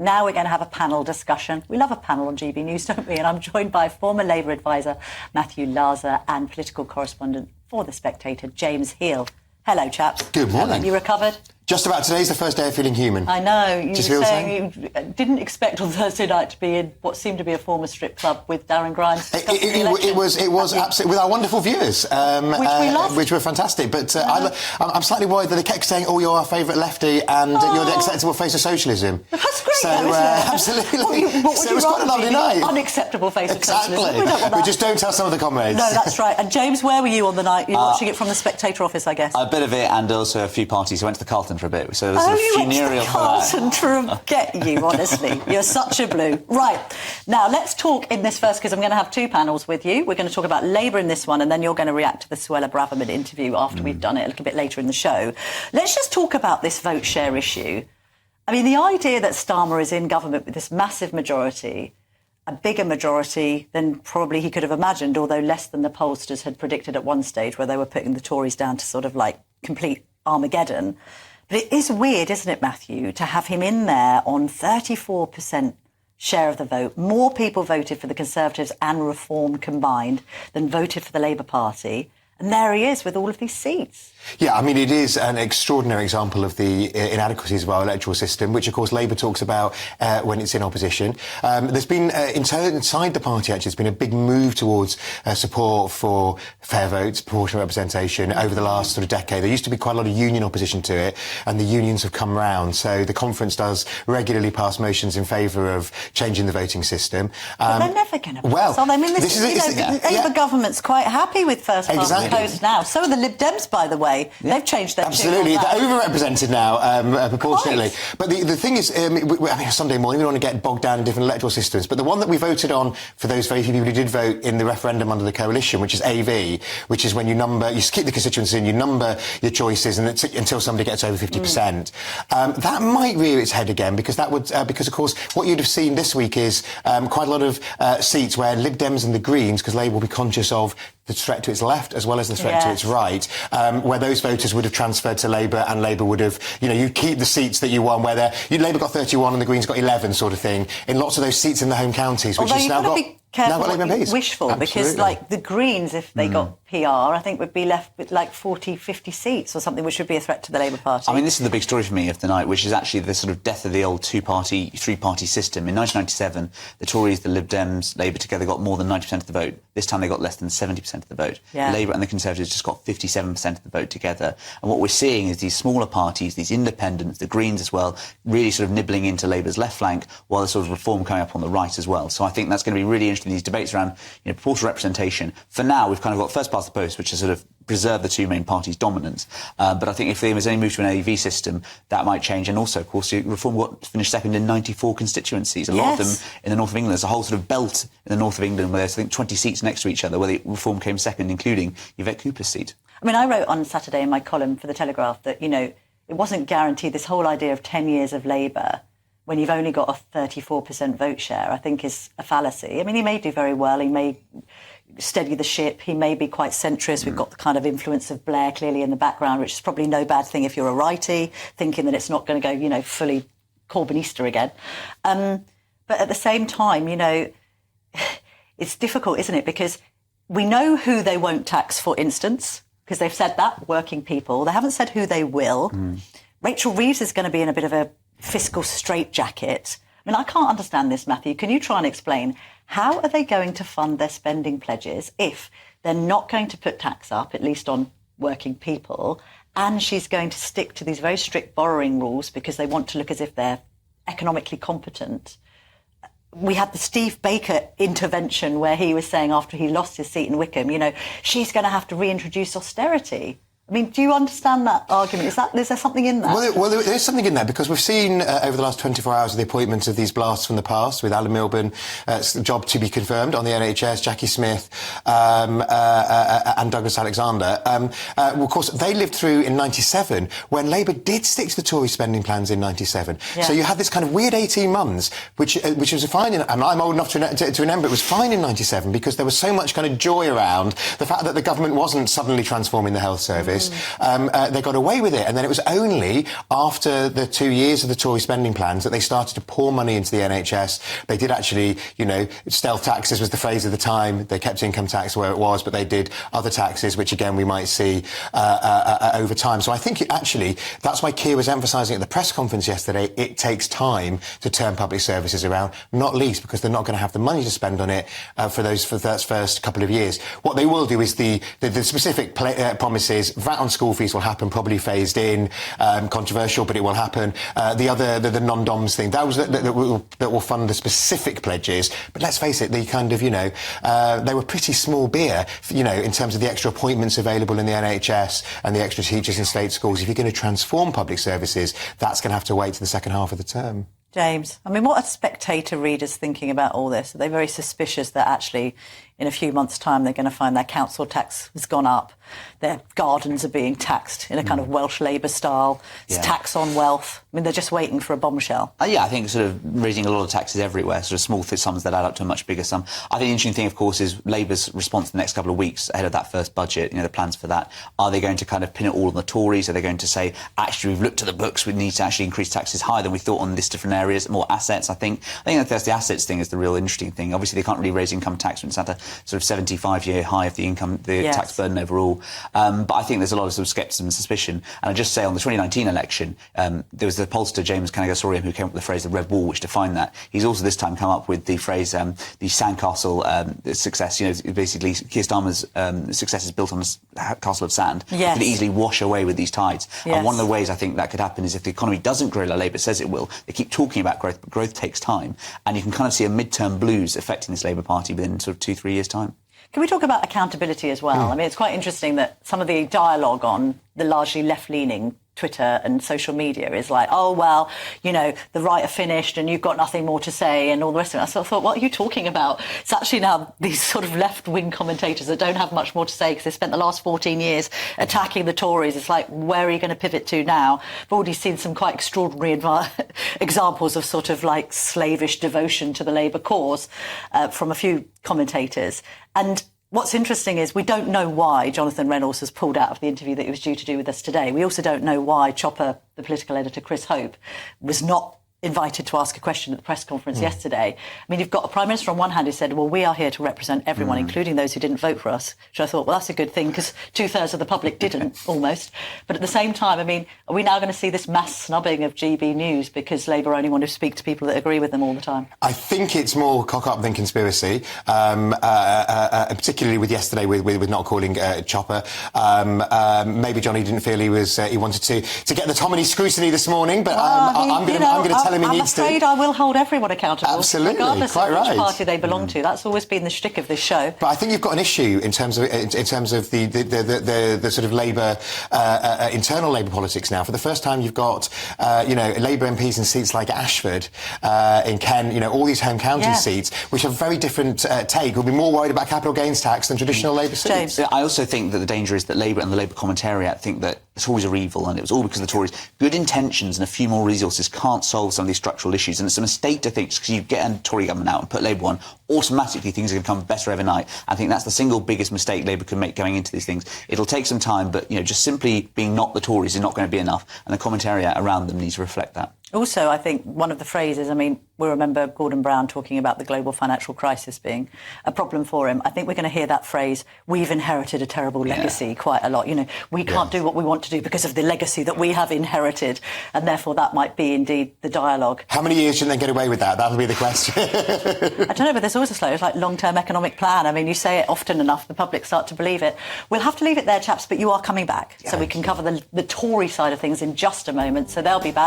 Now we're going to have a panel discussion. We love a panel on GB News, don't we? And I'm joined by former Labour advisor Matthew Laza and political correspondent for The Spectator, James Heale. Hello, chaps. Good morning. You recovered? Just about. Today's the first day of feeling human. I know. You were saying you didn't expect on Thursday night to be in what seemed to be a former strip club with Darren Grimes. It was absolutely with our wonderful viewers, which we loved, which were fantastic. But I'm slightly worried that they kept saying, "Oh, you're our favourite lefty, and you're the acceptable face of socialism." That's great, so, though, isn't it? Absolutely. So it was quite a lovely night. Unacceptable face of socialism. Exactly. We just don't tell some of the comrades. No, that's right. And James, where were you on the night? You're watching it from the Spectator office, I guess. A bit of it, and also a few parties. I went to the Carlton for a bit, so there was you went to the Carlton to get you, honestly. You're such a blue. Right. Now, let's talk in this first, because I'm going to have two panels with you. We're going to talk about Labour in this one, and then you're going to react to the Suella Braverman interview after we've done it a little bit later in the show. Let's just talk about this vote share issue. I mean, the idea that Starmer is in government with this massive majority, a bigger majority than probably he could have imagined, although less than the pollsters had predicted at one stage, where they were putting the Tories down to sort of like complete Armageddon. But it is weird, isn't it, Matthew, to have him in there on 34% share of the vote. More people voted for the Conservatives and Reform combined than voted for the Labour Party. And there he is with all of these seats. Yeah, I mean, it is an extraordinary example of the inadequacies of our electoral system, which, of course, Labour talks about when it's in opposition. There's been, inside the party, actually, there's been a big move towards support for fair votes, proportional representation over the last sort of decade. There used to be quite a lot of union opposition to it, and the unions have come round. So the conference does regularly pass motions in favour of changing the voting system. But they're never going to pass. I mean, the Labour government's quite happy with first past the post now. So are the Lib Dems, by the way. Yeah. They've changed their absolutely. They're overrepresented now, proportionately. Quite. But the thing is, I mean, Sunday morning we don't want to get bogged down in different electoral systems. But the one that we voted on, for those very few people who did vote in the referendum under the coalition, which is AV, which is when you keep the constituency and you number your choices, and until somebody gets over 50%. That might rear its head again, because that would, because of course, what you'd have seen this week is quite a lot of seats where Lib Dems and the Greens, because Labour will be conscious of the threat to its left as well as the threat to its right, where those voters would have transferred to Labour, and Labour would have, you keep the seats that you won, where Labour got 31 and the Greens got 11, sort of thing, in lots of those seats in the home counties, which has now got Labour MPs. Wish for, because like the Greens, if they got PR, I think would be left with like 40, 50 seats or something, which would be a threat to the Labour Party. I mean, this is the big story for me of the night, which is actually the sort of death of the old two-party, three-party system. In 1997, the Tories, the Lib Dems, Labour together got more than 90% of the vote. This time they got less than 70% of the vote. Yeah. Labour and the Conservatives just got 57% of the vote together. And what we're seeing is these smaller parties, these independents, the Greens as well, really sort of nibbling into Labour's left flank, while there's sort of Reform coming up on the right as well. So I think that's going to be really interesting, these debates around proportional representation. For now, we've kind of got first past the post, which is sort of preserve the two main parties' dominance. But I think if there was any move to an AV system, that might change. And also, of course, Reform got finished second in 94 constituencies. A lot of them in the north of England. There's a whole sort of belt in the north of England where there's, I think, 20 seats next to each other, where the Reform came second, including Yvette Cooper's seat. I mean, I wrote on Saturday in my column for The Telegraph that, it wasn't guaranteed. This whole idea of 10 years of Labour, when you've only got a 34% vote share, I think is a fallacy. I mean, he may do very well. He may steady the ship. He may be quite centrist. We've got the kind of influence of Blair clearly in the background, which is probably no bad thing if you're a righty, thinking that it's not going to go, fully Corbynista again. But at the same time, it's difficult, isn't it? Because we know who they won't tax, for instance, because they've said that, working people. They haven't said who they will. Rachel Reeves is going to be in a bit of a fiscal straitjacket. I mean, I can't understand this, Matthew. Can you try and explain how are they going to fund their spending pledges if they're not going to put tax up, at least on working people, and she's going to stick to these very strict borrowing rules because they want to look as if they're economically competent? We had the Steve Baker intervention where he was saying after he lost his seat in Wickham, she's going to have to reintroduce austerity. I mean, do you understand that argument? Is there something in that? Well, there is something in there, because we've seen over the last 24 hours the appointment of these blasts from the past, with Alan Milburn, job to be confirmed on the NHS, Jackie Smith and Douglas Alexander. Of course, they lived through in 97 when Labour did stick to the Tory spending plans in 97. Yeah. So you had this kind of weird 18 months, which was fine, and I'm old enough to remember it was fine in 97, because there was so much kind of joy around the fact that the government wasn't suddenly transforming the health service. service, they got away with it. And then it was only after the 2 years of the Tory spending plans that they started to pour money into the NHS. They did actually, you know, stealth taxes was the phrase of the time. They kept income tax where it was, but they did other taxes, which again we might see over time. So I think actually that's why Keir was emphasising at the press conference yesterday, it takes time to turn public services around, not least because they're not going to have the money to spend on it for those first couple of years. What they will do is the specific promises. VAT on school fees will happen, probably phased in, controversial, but it will happen. The non-DOMs thing, that will fund the specific pledges. But let's face it, the kind of, you know, they were pretty small beer, you know, in terms of the extra appointments available in the NHS and the extra teachers in state schools. If you're going to transform public services, that's going to have to wait to the second half of the term. James, I mean, what are Spectator readers thinking about all this? Are they very suspicious that actually in a few months' time they're going to find their council tax has gone up, their gardens are being taxed in a kind of Welsh Labour style, it's tax on wealth? I mean, they're just waiting for a bombshell. I think sort of raising a lot of taxes everywhere, sort of small sums that add up to a much bigger sum. I think the interesting thing, of course, is Labour's response the next couple of weeks ahead of that first budget, you know, the plans for that. Are they going to kind of pin it all on the Tories? Are they going to say, actually, we've looked at the books, we need to actually increase taxes higher than we thought on this different areas, more assets? I think that's the assets thing is the real interesting thing. Obviously, they can't really raise income tax when it's at a sort of 75-year high of the tax burden overall. But I think there's a lot of sort of scepticism and suspicion. And I just say on the 2019 election, there was the pollster James Canagasorian who came up with the phrase the red wall, which defined that. He's also this time come up with the phrase the Sandcastle success. You know, basically Keir Starmer's success is built on a castle of sand. Yes. It could easily wash away with these tides. Yes. And one of the ways I think that could happen is if the economy doesn't grow like Labour says it will. They keep talking about growth, but growth takes time. And you can kind of see a mid-term blues affecting this Labour Party within sort of 2-3 years' time. Can we talk about accountability as well? I mean, it's quite interesting that some of the dialogue on the largely left-leaning Twitter and social media is like, oh, well, you know, the right are finished and you've got nothing more to say and all the rest of it. So I thought, what are you talking about? It's actually now these sort of left-wing commentators that don't have much more to say because they spent the last 14 years attacking the Tories. It's like, where are you going to pivot to now? I've already seen some quite extraordinary examples of sort of like slavish devotion to the Labour cause from a few commentators. And what's interesting is we don't know why Jonathan Reynolds has pulled out of the interview that he was due to do with us today. We also don't know why Chopper, the political editor, Chris Hope, was not invited to ask a question at the press conference yesterday. I mean, you've got a Prime Minister on one hand who said, well, we are here to represent everyone, including those who didn't vote for us, which I thought, well, that's a good thing because 2/3 of the public didn't, almost. But at the same time, I mean, are we now going to see this mass snubbing of GB News because Labour only want to speak to people that agree with them all the time? I think it's more cock-up than conspiracy, particularly with yesterday with not calling Chopper. Maybe Johnny didn't feel he wanted to get the Tommy scrutiny this morning, but I'm going to tell him he needs to. I'm afraid I will hold everyone accountable, absolutely, regardless quite of which right. party they belong to. That's always been the shtick of this show. But I think you've got an issue in terms of the sort of Labour internal Labour politics now. For the first time, you've got Labour MPs in seats like Ashford, in Kent, you know, all these home county seats, which have very different take. We'll be more worried about capital gains tax than traditional Labour seats. James. I also think that the danger is that Labour and the Labour commentariat think that the Tories are evil and it was all because of the Tories. Good intentions and a few more resources can't solve some of these structural issues, and it's a mistake to think just because you get a Tory government out and put Labour on, automatically things are going to become better overnight. I think that's the single biggest mistake Labour can make going into these things. It'll take some time, but you know, just simply being not the Tories is not going to be enough, and the commentariat around them needs to reflect that. Also, I think one of the phrases, I mean, we remember Gordon Brown talking about the global financial crisis being a problem for him. I think we're going to hear that phrase, we've inherited a terrible legacy, quite a lot. You know, we can't do what we want to do because of the legacy that we have inherited, and therefore that might be indeed the dialogue. How many years can they get away with that? That'll be the question. I don't know, but there's always a slow, it's like long-term economic plan. I mean, you say it often enough, the public start to believe it. We'll have to leave it there, chaps, but you are coming back. So we can cover the Tory side of things in just a moment. So they'll be back.